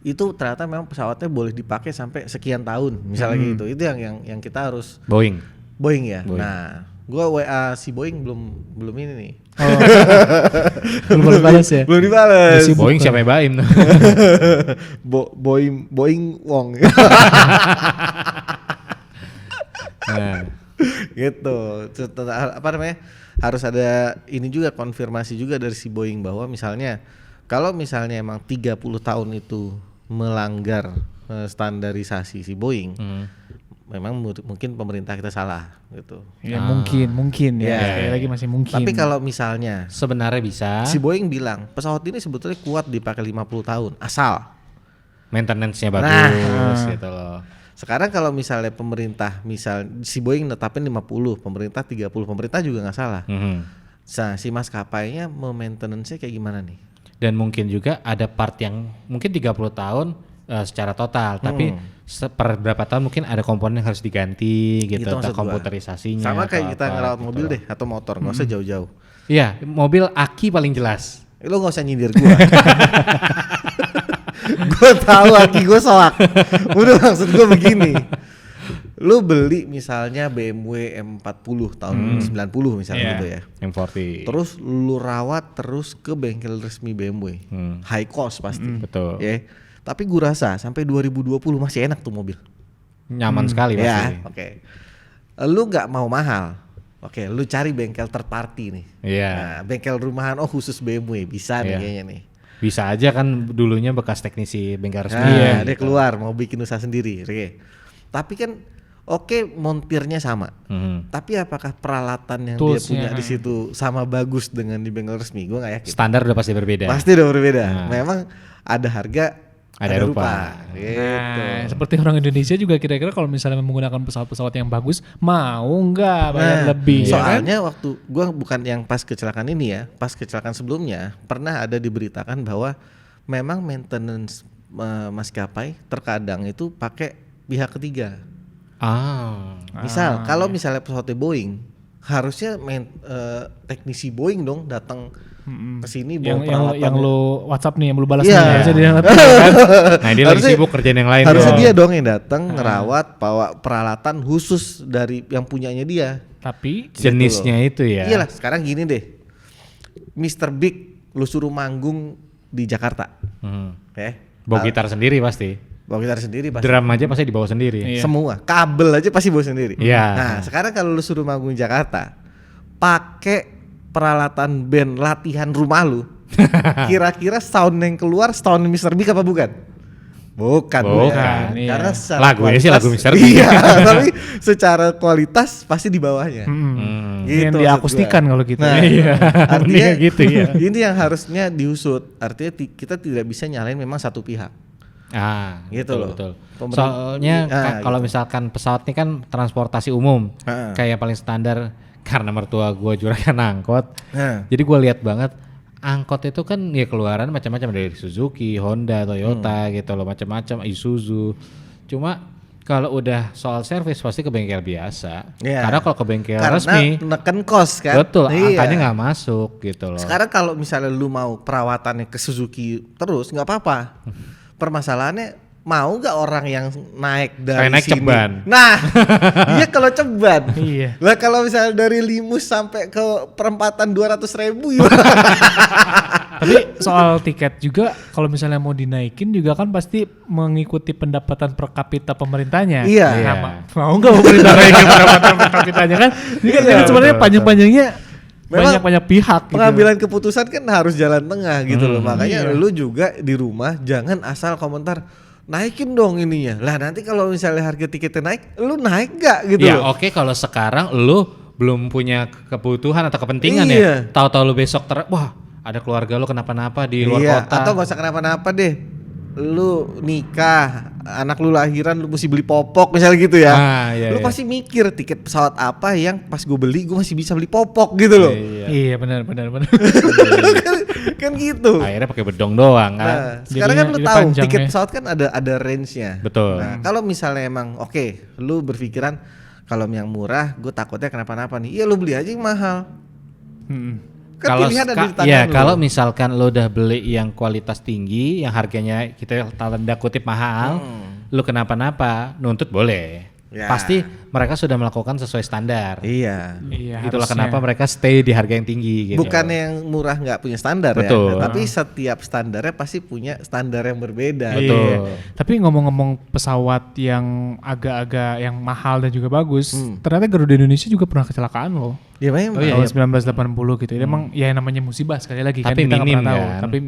itu ternyata memang pesawatnya boleh dipakai sampai sekian tahun misalnya gitu. Itu yang kita harus Boeing. ya. Boeing. Nah, gua WA si Boeing belum ini nih. Belum balas ya. Belum dibales. Masih Boeing siapa yang baim? Boeing Wong. Nah, Gitu. Apa namanya? Harus ada ini juga, konfirmasi juga dari si Boeing bahwa misalnya kalau misalnya emang 30 tahun itu melanggar standarisasi si Boeing, memang mungkin pemerintah kita salah gitu. Ya mungkin ya. Ya. Sekali lagi masih mungkin. Tapi kalau misalnya sebenarnya bisa. si Boeing bilang pesawat ini sebetulnya kuat dipakai 50 tahun asal Maintenance-nya bagus gitu loh. sekarang kalau misalnya pemerintah si Boeing netapin 50, pemerintah 30, pemerintah juga nggak salah. Nah, si maskapainya maintenance-nya kayak gimana nih? Dan mungkin juga ada part yang mungkin 30 tahun secara total, tapi per berapa tahun mungkin ada komponen yang harus diganti gitu, Gitu atau maksud gua. komputerisasinya. Sama atau kayak kita apa ngerawat gitu mobil loh. deh atau motor, nggak usah jauh-jauh. Iya, mobil aki paling jelas. Lo nggak usah nyindir gua. Gua tahu aki gua soak. Udah, maksud gua begini. Lu beli misalnya BMW M40 tahun 90 misalnya gitu ya. M40. Terus lu rawat terus ke bengkel resmi BMW. High cost pasti. Betul. Ya. Tapi gua rasa sampai 2020 masih enak tuh mobil. Nyaman sekali pasti. Ya, oke. Lu nggak mau mahal. Oke, lu cari bengkel third party nih. Iya. Nah, bengkel rumahan khusus BMW bisa nih Iya. kayaknya nih. Bisa aja kan dulunya bekas teknisi bengkel resmi. Nah, dia gitu. keluar mau bikin usaha sendiri. Oke. Tapi kan oke, montirnya sama. Tapi apakah peralatan yang dia Toolsnya, punya di situ sama bagus dengan di bengkel resmi? Gua nggak yakin. Standar udah pasti berbeda. Pasti udah berbeda. Memang ada harga, Ada rupa. Gitu. Nah, seperti orang Indonesia juga kira-kira kalau misalnya menggunakan pesawat-pesawat yang bagus, mau nggak bayar lebih? ya kan? Soalnya waktu gua bukan yang pas kecelakaan ini ya, pas kecelakaan sebelumnya pernah ada diberitakan bahwa memang maintenance maskapai terkadang itu pakai pihak ketiga. Misal kalau misalnya pesawatnya Boeing, harusnya teknisi Boeing dong datang ke sini bawa peralatan. yang lo WhatsApp nih, yang lo balas Iya. nih, harusnya dia kan? Nah, dia lagi Harusnya- sibuk kerjain yang lain. Harusnya dong. dia dong yang datang ngerawat, bawa peralatan khusus dari yang punyanya dia. Tapi jenisnya itu ya. Iyalah, sekarang gini deh. Mr. Big lu suruh manggung di Jakarta. Bawa gitar sendiri pasti. Bawa gitar sendiri pasti. Drum aja pasti dibawa sendiri. Iya. Semua, kabel aja pasti bawa sendiri. Iya. Nah, sekarang kalau lu suruh manggung di Jakarta, pakai peralatan band latihan rumah lu. Kira-kira sound yang keluar sound Mr. Big apa bukan? Bukan. Bukan, iya. Karena secara Lagunya sih lagu kualitas- Mr. Big. Iya, tapi secara kualitas pasti di bawahnya. yang Gitu diakustikan maksud kalau gua. gitu. Nah, Iya. artinya gitu ya. Ini yang harusnya diusut. Artinya kita tidak bisa nyalain memang satu pihak. Gitu Betul, loh. betul. Pemerintah- Soalnya kalau gitu. misalkan pesawat ini kan transportasi umum, Ah. kayak paling standar karena mertua gue juragan angkot. Nah. Jadi gue lihat banget angkot itu kan ya keluaran macam-macam dari Suzuki, Honda, Toyota gitu loh, macam-macam, Isuzu. Cuma kalau udah soal servis pasti ke bengkel biasa. Iya. Karena kalau ke bengkel Karena resmi, neken kos kan. betul Iya. angkanya nggak masuk gitu loh. Sekarang kalau misalnya lu mau perawatannya ke Suzuki terus nggak apa-apa. Permasalahannya mau gak orang yang naik dari Kayak naik sini? ceban. Nah, iya kalau ceban. Iya. Lah kalau misalnya dari Limus sampai ke perempatan 200.000 Tapi soal tiket juga kalau misalnya mau dinaikin juga kan pasti mengikuti pendapatan per kapita pemerintahnya. Iya. Nah, mau nggak pemerintah naikin pendapatan per kapitanya kan? Ini kan ini sebenarnya panjang-panjangnya Memang banyak pihak. pengambilan keputusan kan harus jalan tengah gitu loh. Makanya lu juga di rumah jangan asal komentar naikin dong ininya. Lah nanti kalau misalnya harga tiketnya naik, lu naik gak gitu Ya loh. oke, kalau sekarang lu belum punya kebutuhan atau kepentingan Iya. ya. Tahu-tahu lu besok wah ada keluarga lu kenapa-napa di luar Iya, kota. atau gak usah kenapa-napa deh. Lu nikah, anak lu lahiran, lu mesti beli popok misalnya gitu ya. Iya, Lu iya. pasti mikir tiket pesawat apa yang pas gue beli gue masih bisa beli popok gitu loh. Iya benar. kan gitu. Akhirnya pakai bedong doang kan. Nah, sekarang kan lu Jadinya tahu panjang tiket ya. pesawat kan ada range-nya. Betul. Nah, kalau misalnya emang oke, lu berpikiran kalau yang murah gue takutnya kenapa-napa nih. Iya lu beli aja yang mahal. Kan pilihan ada di tangan ya lu. kalau misalkan lo udah beli yang kualitas tinggi, yang harganya kita tanda kutip mahal, lu kenapa-napa, nuntut boleh. Ya. Pasti mereka sudah melakukan sesuai standar. Iya. Iya. Itulah harusnya. kenapa mereka stay di harga yang tinggi gitu. Bukan yang murah nggak punya standar Betul. ya, tapi setiap standarnya pasti punya standar yang berbeda. Betul. Iya. Tapi ngomong-ngomong pesawat yang agak-agak yang mahal dan juga bagus, ternyata Garuda Indonesia juga pernah kecelakaan loh. Ya memang. Oh, iya, Tahun 1980 gitu. Emang ya namanya musibah sekali lagi kan Tapi kita nggak minim pernah tahu. kan? Tapi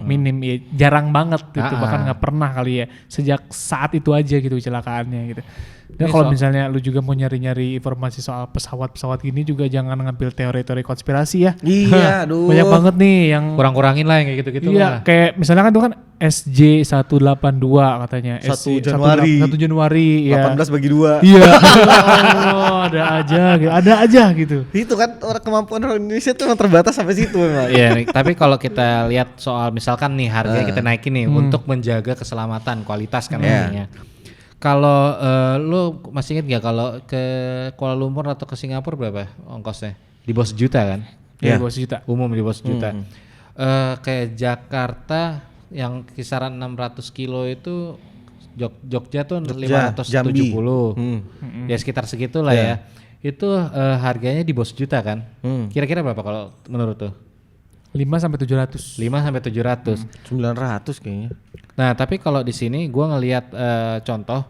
minim ya, jarang banget gitu. Bahkan nggak pernah kali ya sejak saat itu aja gitu kecelakaannya gitu. Dan Ini kalau soal- misalnya lu juga mau nyari-nyari informasi soal pesawat-pesawat gini juga jangan ngambil teori-teori konspirasi ya. Iya, aduh. Banyak banget nih yang Kurang-kurangin lah yang kayak gitu-gitu iya, lah. kayak misalnya kan itu kan SJ182 katanya. 1 Januari. 1 Januari ya. 18 bagi 2. Iya. Oh, ada aja gitu. Itu kan orang kemampuan orang Indonesia tuh emang terbatas sampai situ memang. Iya, tapi kalau kita lihat soal misalkan nih harganya kita naikin nih untuk menjaga keselamatan, kualitas kan namanya. Kalau lu masih inget gak kalau ke Kuala Lumpur atau ke Singapura berapa ongkosnya? Di bawah sejuta kan? Iya, Iya. 2 juta. Umum di bawah sejuta. Kayak Jakarta yang kisaran 600 kilo itu Jogja tuh 570. Ya sekitar segitulah ya. Itu harganya di bawah sejuta kan? Kira-kira berapa kalau menurut tuh? 5 sampai 700. 5 sampai 700. 900 kayaknya. Nah, tapi kalau di sini gua ngelihat contoh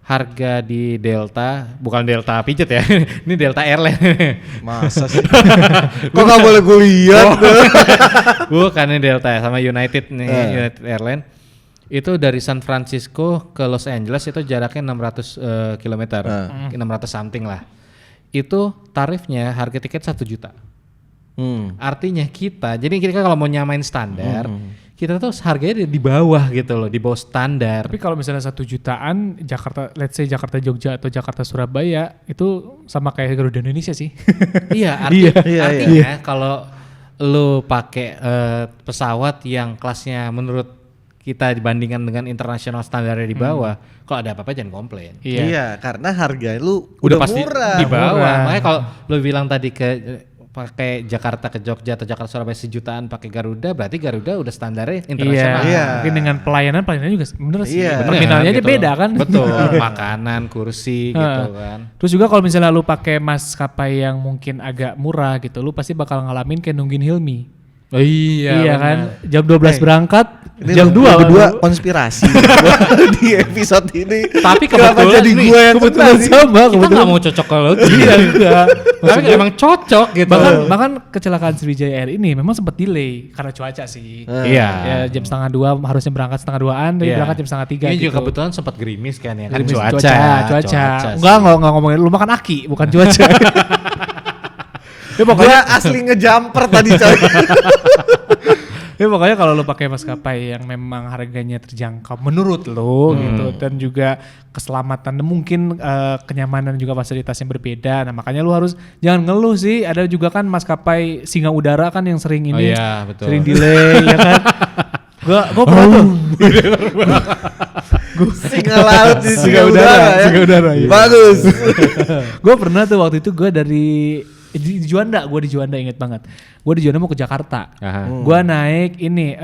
harga di Delta, bukan Delta pijet ya. Ini Delta Airline. Masa sih? Kok gak boleh gue lihat? Bukan ini Delta sama United nih, United Airline. Itu dari San Francisco ke Los Angeles itu jaraknya 600 kilometer, 600 something lah. Itu tarifnya harga tiket 1 juta. Artinya jadi kita kalau mau nyamain standar, kita tuh harganya di bawah gitu loh, di bawah standar. Tapi kalau misalnya 1 jutaan Jakarta, let's say Jakarta Jogja atau Jakarta Surabaya itu sama kayak Garuda Indonesia sih. Iya, artinya kalau lu pakai pesawat yang kelasnya menurut kita dibandingkan dengan internasional standarnya di bawah, kalau ada apa-apa jangan komplain. Iya, karena harga lu Udah udah pasti murah. di bawah. Murah. Makanya kalau lu bilang tadi pakai Jakarta ke Jogja atau Jakarta Surabaya sejutaan pakai Garuda, berarti Garuda udah standarnya internasional. Iya. Mungkin dengan pelayanan juga bener sih. Iya. Terminalnya aja Gitu. beda kan. Betul, makanan, kursi gitu kan. Terus juga kalau misalnya lu pakai maskapai yang mungkin agak murah gitu, lu pasti bakal ngalamin kayak nungguin Hilmi. Oh iya, Iya kan, jam 12 Hey, berangkat, Ini jam 2 berdua konspirasi di episode ini. Tapi Kenapa kebetulan jadi nih, gue yang kebetulan kena sih? sama, Kita nggak mau cocok kalau Iya enggak. tapi emang cocok gitu. Bahkan kecelakaan Sriwijaya Air ini memang sempat delay karena cuaca sih. Iya. Ya jam 1:30 harusnya berangkat 2:30-an, tapi Iya. berangkat jam 1:30 Ini gitu. juga kebetulan sempat gerimis kan ya kan, Gerimis, cuaca. cuaca. sih. Enggak ngomongin lu makan aki, bukan cuaca. Ya Gue asli ngejumper tadi coy. Ya pokoknya kalau lo pakai maskapai yang memang harganya terjangkau menurut lo gitu, dan juga keselamatan dan mungkin kenyamanan juga fasilitas yang berbeda. Nah makanya lo harus jangan ngeluh sih. Ada juga kan maskapai Singa Udara kan yang sering Oh ini, iya, betul. sering delay ya kan. Gue pernah tuh. Singa laut di singa udara ya. Singa udara, iya. Bagus. Gue pernah tuh waktu itu gue dari di Juanda, gue di Juanda inget banget. Gue di Juanda mau ke Jakarta. Aha. Gue naik ini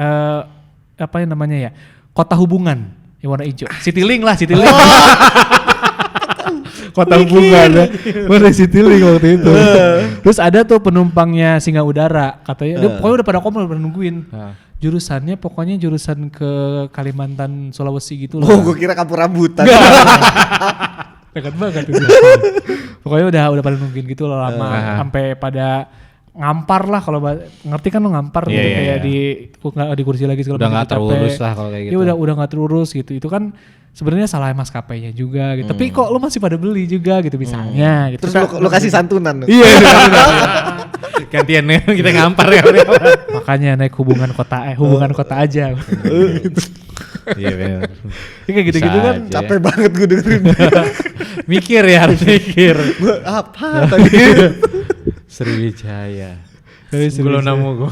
apa yang namanya ya, Kota Hubungan. yang warna hijau. Citylink lah, Citylink. Kota bunga ada. Warna Citylink waktu itu. Terus ada tuh penumpangnya Singa Udara katanya. Dia pokoknya udah pada udah nungguin. Jurusannya pokoknya jurusan ke Kalimantan, Sulawesi gitu lah. Oh, gue kira kampung rambutan. Dekat banget itu. Pokoknya udah pada nungguin gitu loh lama sampai pada ngampar lah kalau ngerti kan lo ngampar gitu kayak di kursi lagi segala udah nggak terurus lah kalau kayak gitu. Ya udah nggak terurus gitu. Itu kan sebenarnya salah maskapainya juga gitu. Tapi kok lo masih pada beli juga gitu misalnya gitu. Terus lo kasih santunan. Iya. Gantian kita ngampar ya. Makanya naik hubungan kota aja. Iya benar. Kayak gitu-gitu kan capek banget gue dengerin. Mikir ya, harus mikir. Gue apa tadi? Sriwijaya. Belum nemu gue.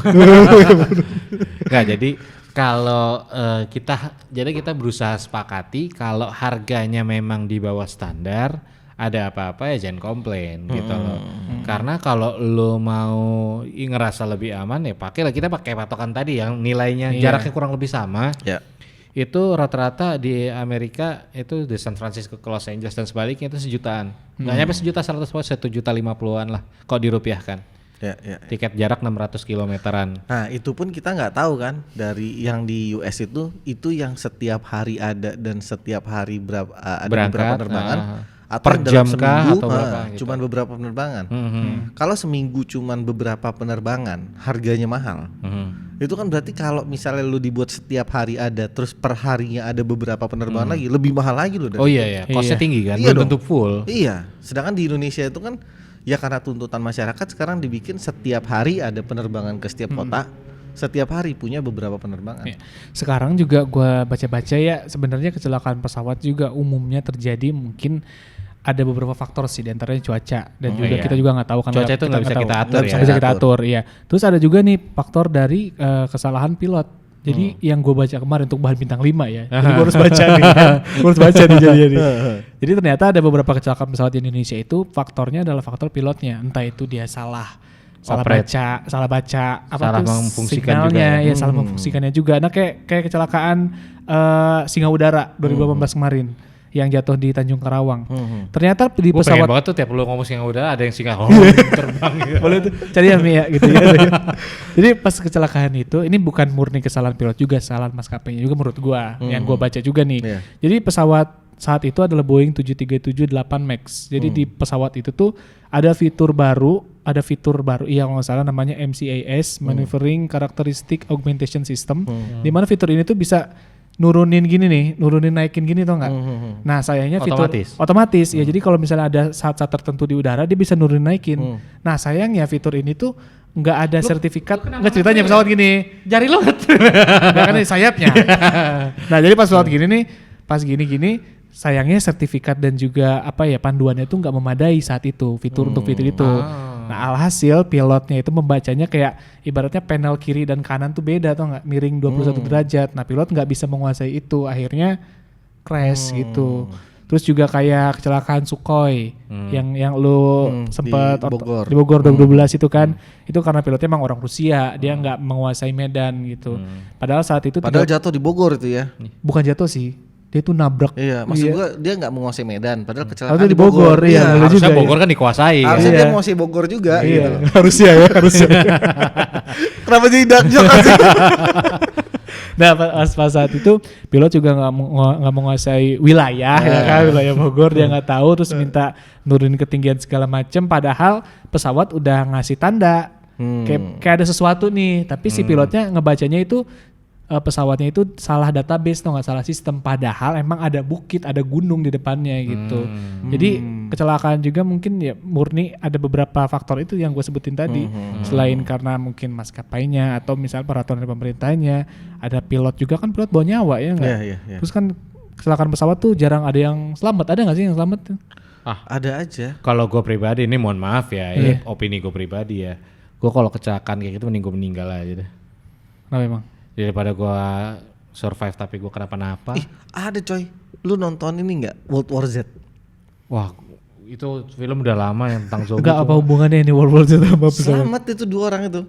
Nggak, jadi kalau kita berusaha sepakati kalau harganya memang di bawah standar, ada apa-apa ya jangan komplain gitu loh. Karena kalau lo mau ngerasa lebih aman ya kita pakai patokan tadi yang nilainya jaraknya kurang lebih sama. Ya. Itu rata-rata di Amerika itu di San Francisco ke Los Angeles dan sebaliknya itu sejutaan. Nggak nyampe 1.150.000-an lah kalau dirupiahkan. Ya. Tiket jarak 600 kilometeran. Nah itu pun kita nggak tahu kan dari yang di US itu yang setiap hari ada dan setiap hari ada beberapa penerbangan atau per jam dalam kah seminggu atau berapa gitu. cuman beberapa penerbangan. Kalau seminggu cuman beberapa penerbangan harganya mahal. Itu kan berarti kalau misalnya lu dibuat setiap hari ada terus per harinya ada beberapa penerbangan lagi lebih mahal lagi lu. Oh iya, costnya tinggi kan, iya belum tentu full. Iya, sedangkan di Indonesia itu kan ya karena tuntutan masyarakat sekarang dibikin setiap hari ada penerbangan ke setiap kota, setiap hari punya beberapa penerbangan. Ya. Sekarang juga gua baca-baca ya sebenarnya kecelakaan pesawat juga umumnya terjadi mungkin ada beberapa faktor sih, diantaranya cuaca dan juga kita juga nggak tahu kan. Cuaca itu nggak bisa kita atur ya. Bisa kita atur, iya. Terus ada juga nih faktor dari kesalahan pilot. Jadi yang gue baca kemarin untuk bahan bintang 5 ya. Jadi gue harus baca nih. Gue harus baca nih jadinya nih. Jadi ternyata ada beberapa kecelakaan pesawat di Indonesia itu faktornya adalah faktor pilotnya. Entah itu dia salah baca salah memfungsikan signalnya, juga ya. Salah memfungsikannya juga. Nah kayak kecelakaan Singa Udara 2018 kemarin yang jatuh di Tanjung Karawang. Ternyata di pesawat. Gue pengen banget tuh tiap lu ngomong Singa Udara ada yang singa terbang gitu. Boleh tuh cari ya Mia gitu ya. Jadi pas kecelakaan itu ini bukan murni kesalahan pilot juga, kesalahan maskapainya juga menurut gua yang gua baca juga nih. Yeah. Jadi pesawat saat itu adalah Boeing 737-8 Max. Jadi di pesawat itu tuh ada fitur baru iya kalau nggak salah namanya MCAS, Maneuvering Characteristic Augmentation System. Di mana fitur ini tuh bisa nurunin naikin gini tau nggak? Nah sayangnya fitur otomatis ya. Jadi kalau misalnya ada saat-saat tertentu di udara dia bisa nurunin naikin. Nah sayangnya fitur ini tuh nggak ada sertifikat. Nggak ceritanya pesawat gini. Jari lo nggak kan sayapnya. Nah jadi pas pesawat gini nih, pas gini sayangnya sertifikat dan juga panduannya itu nggak memadai saat itu fitur untuk fitur itu. Nah alhasil pilotnya itu membacanya kayak ibaratnya panel kiri dan kanan tuh beda atau nggak, miring 21 derajat. Nah pilot nggak bisa menguasai itu, akhirnya crash gitu. Terus juga kayak kecelakaan Sukhoi yang lu sempat di Bogor 2012 itu kan, itu karena pilotnya emang orang Rusia, dia nggak menguasai medan gitu. Padahal saat itu jatuh di Bogor itu ya? Bukan jatuh sih. Dia tuh nabrak. Iya, maksud gua dia nggak menguasai Medan, padahal kecelakaan di Bogor. Iya, harusnya Bogor kan dikuasai. Harusnya dia menguasai Bogor juga. Iya, gitu. harusnya. Kenapa jadi dark joke sih? Nah pas saat itu pilot juga nggak menguasai wilayah, ya kan, wilayah Bogor dia nggak tahu, terus minta nurunin ketinggian segala macam. Padahal pesawat udah ngasih tanda kayak ada sesuatu nih, tapi si pilotnya ngebacanya itu pesawatnya itu salah database atau nggak salah sistem, padahal emang ada bukit, ada gunung di depannya gitu. Jadi kecelakaan juga mungkin ya murni ada beberapa faktor itu yang gue sebutin tadi. Selain karena mungkin maskapainya atau misalnya peraturan dari pemerintahnya, ada pilot juga kan, pilot bawa nyawa ya nggak? Yeah. Terus kan kecelakaan pesawat tuh jarang ada yang selamat, ada nggak sih yang selamat tuh? Ada aja. Kalau gue pribadi ini mohon maaf ya, ini opini gue pribadi ya. Gue kalau kecelakaan kayak gitu mending gue meninggal aja deh. Kenapa emang? Daripada gue survive tapi gue kenapa-napa. Ada coy. Lu nonton ini nggak World War Z? Wah itu film udah lama yang tentang zombie. Enggak, apa hubungannya ini World War Z sama pesawat? Selamat itu 2 orang itu.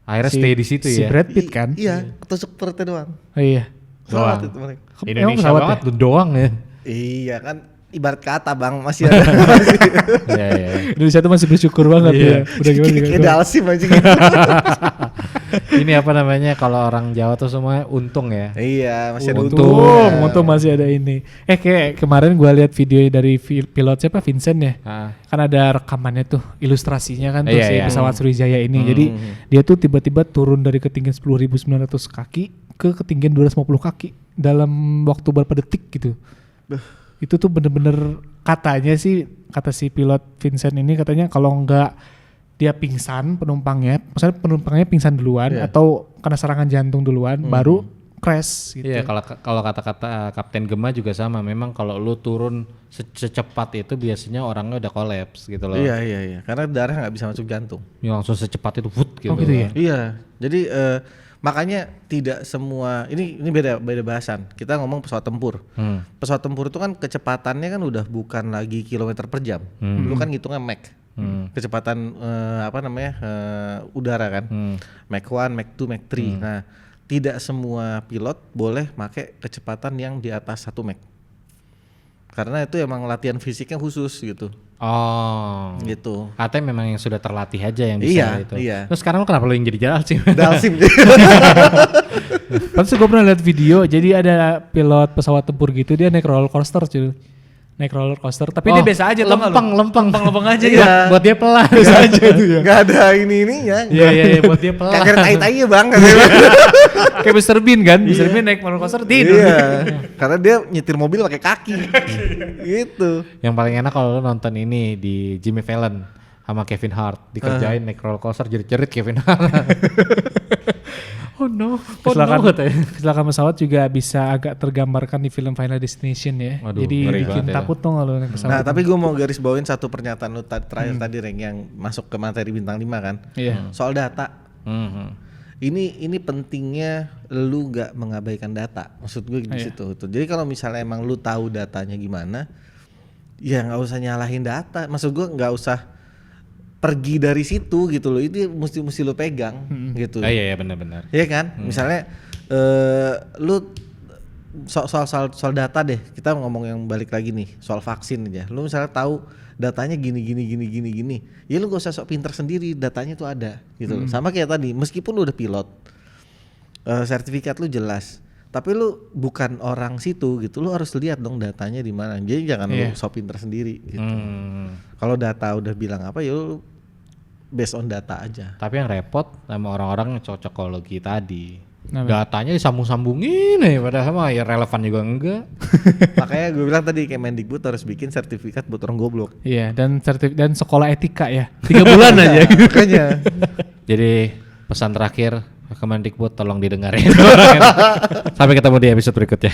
Akhirnya stay di situ si ya. Brad Pitt kan? Iya, ketusuk perutnya doang. Oh iya. Pesawat itu mereka. Emang Indonesia pesawat banget lu doang ya. Iya kan, ibarat kata bang, masih ada. Iya iya. Indonesia tuh masih bersyukur banget Iya. ya. Udah gimana juga. Kayak Dalsim aja gitu. Ini apa namanya kalau orang Jawa tuh semuanya untung ya. Iya, masih ada Untung, untungnya. untung masih ada ini. Kayak kemarin gua lihat video dari pilot siapa Vincent ya. Ah. Kan ada rekamannya tuh, ilustrasinya kan tuh Iya, si iya. pesawat Sriwijaya ini. Jadi dia tuh tiba-tiba turun dari ketinggian 10.900 kaki ke ketinggian 250 kaki dalam waktu berapa detik gitu. Itu tuh bener-bener katanya sih, kata si pilot Vincent ini katanya kalau nggak dia pingsan penumpangnya, maksudnya penumpangnya pingsan duluan Iya. atau kena serangan jantung duluan, baru crash gitu. Iya, kalau kata-kata Kapten Gema juga sama. Memang kalau lu turun secepat itu biasanya orangnya udah kolaps gitu loh. Iya. Karena darah nggak bisa masuk jantung. Ya, langsung secepat itu wut gitu. Oh gitu ya? Iya. Jadi makanya tidak semua ini beda bahasan. Kita ngomong pesawat tempur. Pesawat tempur itu kan kecepatannya kan udah bukan lagi kilometer per jam. Dulu kan ngitungnya Mach. Kecepatan udara kan. Mach 1, Mach 2, Mach 3. Nah, tidak semua pilot boleh pakai kecepatan yang di atas 1 Mach. Karena itu emang latihan fisiknya khusus gitu. Oh. Gitu. Katanya memang yang sudah terlatih aja yang bisa Iya, itu. iya. Terus sekarang lu kenapa lu yang jadi jalan sih? Dalsim. Pantes gue pernah lihat video, jadi ada pilot pesawat tempur gitu, dia naik roller coaster cuy. Naik roller coaster, tapi dia biasa aja tau nggak lu? Lempeng aja Iya. ya. Buat dia pelan. Biasa aja itu ya. Gak ada ininya. Iya, buat dia pelan. Kagak tai-tai ya bang. Kayak Mr. Bean kan, Mr. Bean naik roller coaster tidur. Iya. Karena dia nyetir mobil pakai kaki. Gitu. Yang paling enak kalau lu nonton ini di Jimmy Fallon sama Kevin Hart dikerjain naik roller coaster jerit-jerit Kevin Hart. Oh no, Kecelakaan pesawat juga bisa agak tergambarkan di film Final Destination ya. Waduh, Jadi ngeri bikin banget ya. takut tuh kalau naik pesawat. Nah itu. tapi gue mau garis bawain satu pernyataan lu terakhir tadi Reng, yang masuk ke materi bintang 5 kan. Iya. Soal data. Mhm. Ini pentingnya lu gak mengabaikan data. Maksud gue di situ. Jadi kalau misalnya emang lu tahu datanya gimana, ya nggak usah nyalahin data. Maksud gue nggak usah pergi dari situ gitu loh. Ini mesti lu pegang gitu. Iya benar-benar. Iya kan? Misalnya lu soal data deh. Kita ngomong yang balik lagi nih soal vaksin aja. Lu misalnya tahu datanya gini. Ya lu gak usah sok pinter sendiri, datanya tuh ada gitu loh. Sama kayak tadi, meskipun lu udah pilot, sertifikat lu jelas, tapi lu bukan orang situ gitu, lu harus lihat dong datanya di mana. Jadi jangan lu sok pinter sendiri gitu. Kalau data udah bilang apa ya lu based on data aja. Tapi yang repot sama orang-orang yang cocokologi tadi. Kenapa? Datanya disambung-sambungin ya padahal mah ya relevan juga enggak. Makanya gue bilang tadi Kemendikbud harus bikin sertifikat buat orang goblok. Iya, dan sekolah etika ya. 3 bulan aja. Makanya. Jadi pesan terakhir Kemendikbud tolong didengarin. Sampai ketemu di episode berikutnya.